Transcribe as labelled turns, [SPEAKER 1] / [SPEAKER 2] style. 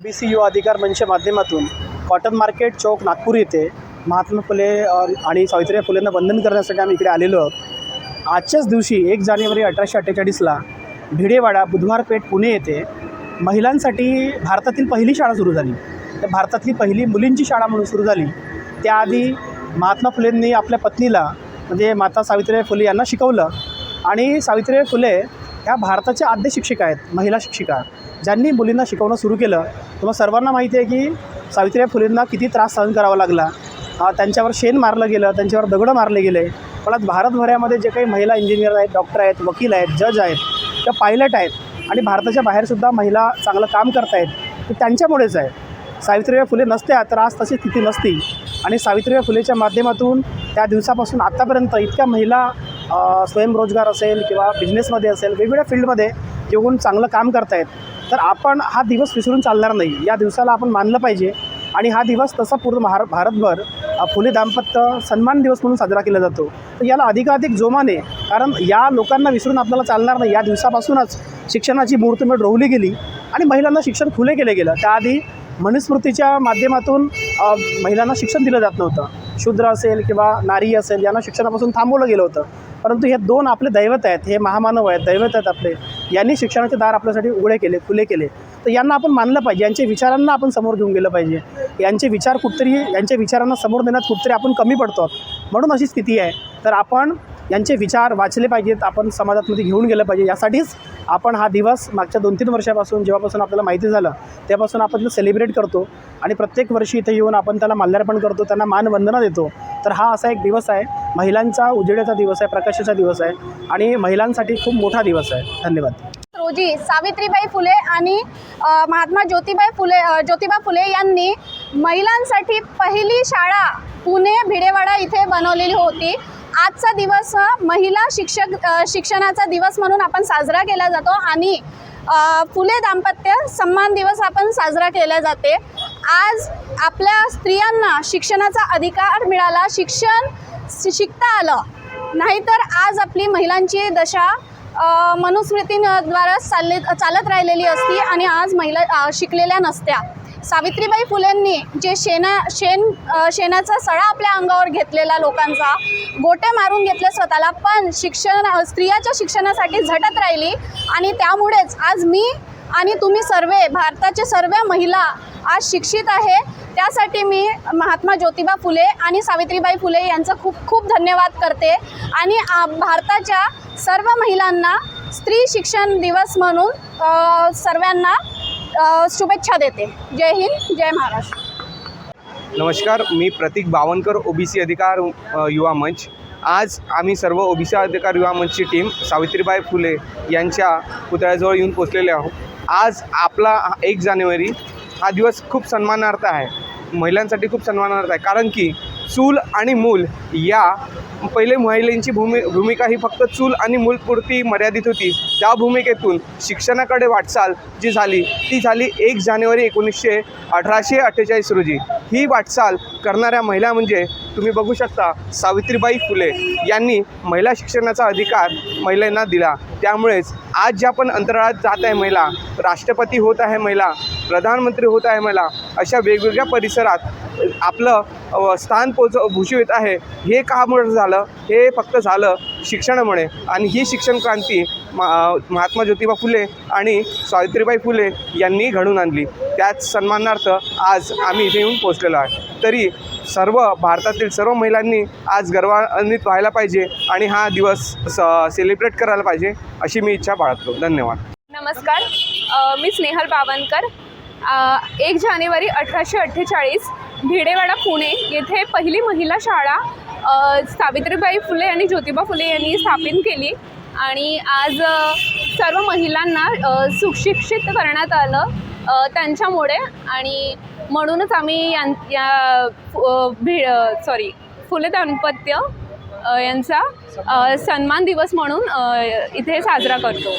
[SPEAKER 1] OBC युवा अधिकार मंचच्या माध्यमातून कॉटन मार्केट चौक नागपूर येथे महात्मा फुले आणि सावित्रीबाई फुलेंना वंदन करण्यासाठी आम्ही इकडे आलेलो आहोत। आजच्याच दिवशी 1 जानेवारी 1848ला भिडेवाडा बुधवार पेठ पुणे येथे महिलांसाठी भारतातील पहिली शाळा सुरू झाली। तर भारतातली पहिली मुलींची शाळा म्हणून सुरू झाली। त्याआधी महात्मा फुलेंनी आपल्या पत्नीला म्हणजे माता सावित्रीबाई फुले यांना शिकवलं आणि सावित्रीबाई फुले ह्या भारताच्या आद्य शिक्षिका आहेत, महिला शिक्षिका, ज्यांनी मुलींना शिकवणं सुरू केलं। तुम्हाला सर्वांना माहिती आहे की सावित्रीबाई फुलेंना किती त्रास सहन करावा लागला। त्यांच्यावर शेण मारलं गेलं, त्यांच्यावर दगडं मारले गेले। पण आज भारतभरामध्ये जे काही महिला इंजिनियर आहेत, डॉक्टर आहेत, वकील आहेत, जज आहेत, त्या पायलट आहेत आणि भारताच्या बाहेरसुद्धा महिला चांगलं काम करत आहेत, ते त्यांच्यामुळेच आहे। सावित्रीबाई फुले नसत्या तर आज तशी स्थिती नसती। आणि सावित्रीबाई फुलेच्या माध्यमातून त्या दिवसापासून आत्तापर्यंत इतक्या महिला स्वयंरोजगार असेल किंवा बिझनेसमध्ये असेल, वेगवेगळ्या फील्डमध्ये येऊन चांगलं काम करत आहेत। तर आपण हा दिवस विसरून चालणार नाही, या दिवसाला आपण मानलं पाहिजे। आणि हा दिवस तसा पूर्ण भारतभर फुले दाम्पत्य सन्मान दिवस म्हणून साजरा केला जातो। तर याला अधिकाधिक जोमाने, कारण या लोकांना विसरून आपल्याला चालणार नाही। या दिवसापासूनच शिक्षणाची मुहूर्तमेढ रोवली गेली आणि महिलांना शिक्षण खुले केले गेलं। त्याआधी मनुस्मृतीच्या माध्यमातून महिलांना शिक्षण दिलं जात नव्हतं। शूद्र असेल किंवा नारी असेल यांना शिक्षणापासून थांबवलं गेलं होतं। परंतु हे दोन आपले दैवत आहेत, हे महामानव आहेत, दैवत आहेत आपले, यांनी शिक्षणाचे दार आपल्यासाठी उघडे केले, खुले केले। तर यांना आपण मानलं पाहिजे, यांच्या विचारांना आपण समोर घेऊन गेलं पाहिजे। यांचे विचार कुठतरी, यांच्या विचारांना समोर देण्यात कुठतरी आपण कमी पडतो, म्हणून अशी स्थिती आहे। तर आपण यांचे विचार वाचले पाहिजेत, आपण समाजामध्ये घेऊन गेलं पाहिजे। यासाठीच आपण हा दिवस मागच्या 2-3 वर्षापासून, जेव्हापासून आपल्याला माहिती झालं तेव्हापासून आपण तो सेलिब्रेट करतो आणि प्रत्येक वर्षी इथे येऊन आपण त्याला माल्यार्पण करतो, त्यांना मानवंदना देतो। तर हा असा एक दिवस आहे, महिलांचा उजेडाचा दिवस आहे, प्रकाशाचा दिवस आहे आणि महिलांसाठी खूप मोठा दिवस आहे। धन्यवाद।
[SPEAKER 2] रोजी सावित्रीबाई फुले आणि महात्मा ज्योतिबा फुले यांनी महिलांसाठी पहिली शाळा पुणे भिडेवाडा इथे बनवलेली होती। आजचा दिवस महिला शिक्षणाचा दिवस म्हणून आपण साजरा केला जातो आणि फुले दाम्पत्य सन्मान दिवस आपण साजरा केला जाते। आज आपल्या स्त्रियांना शिक्षणाचा अधिकार मिळाला, शिक्षण शिकता आलं, नाहीतर आज आपली महिलांची दशा मनुस्मृतीद्वारा चालत राहिलेली असती आणि आज महिला शिकलेल्या नसत्या। सावित्रीबाई फुलेंनी जे शेणाचा सडा आपल्या अंगावर घेतलेला, लोकांचा गोटे मारून घेतले स्वतःला, पण स्त्रियाच्या शिक्षणासाठी झटत राहिली आणि त्यामुळेच आज मी आणि तुम्ही सर्व भारताचे सर्व महिला आज शिक्षित आहे। त्यासाठी मी महात्मा ज्योतिबा फुले आणि सावित्रीबाई फुले यांचं खूप खूप धन्यवाद करते आणि भारताच्या सर्व महिलांना स्त्री शिक्षण दिवस म्हणून सर्वांना शुभेच्छा देते। जय हिंद, जय महाराष्ट्र।
[SPEAKER 3] नमस्कार, मी प्रतीक बावनकर, ओबीसी अधिकार युवा मंच। आज आम्ही सर्व ओबीसी अधिकार युवा मंचची टीम सावित्रीबाई फुले यांच्या पुतळ्याजवळ येऊन पोचलेले आहोत। आज आपला 1 जानेवारी हा दिवस खूप सन्मानार्थ आहे, महिलांसाठी खूप सन्मानार्थ आहे। कारण की चूल आणि मूल या पहिले महिलांची भूमिका ही फक्त चूल आणि मूलपुरती मर्यादित होती। त्या भूमिकेतून शिक्षणाकडे वाटचाल जी झाली ती झाली 1 जानेवारी 1848 रोजी। ही वाटचाल करणाऱ्या महिला म्हणजे तुम्ही बघू शकता, सावित्रीबाई फुले यांनी महिला शिक्षणाचा अधिकार महिलांना दिला। त्यामुळेच आज ज्या पण अंतराळात जात आहे महिला, राष्ट्रपती होत आहे महिला, प्रधानमंत्री होत आहे महिला, अशा वेगवेगळ्या परिसरात आपलं स्थान भूषवित आहे। हे कामुळे झालं, हे फक्त झालं शिक्षणामुळे। आणि ही शिक्षण क्रांती महात्मा ज्योतिबा फुले आणि सावित्रीबाई फुले यांनी घडवून आणली। त्याच सन्मानार्थ आज आम्ही इथे येऊन पोचलेलो आहे। तरी सर्व भारतातील सर्व महिलांनी आज गर्वान्वित व्हायला पाहिजे आणि हा दिवस सेलिब्रेट करायला पाहिजे, अशी मी इच्छा बाळगतो। धन्यवाद।
[SPEAKER 4] नमस्कार, मी स्नेहल बावनकर। 1 जानेवारी 1848 भिडेवाडा पुणे येथे पहिली महिला शाळा सावित्रीबाई फुले आणि ज्योतिबा फुले यांनी स्थापित केली आणि आज सर्व महिलांना सुशिक्षित करण्यात आलं त्यांच्यामुळे। आणि म्हणूनच आम्ही फुले दाम्पत्य यांचा सन्मान दिवस म्हणून इथे साजरा करतो।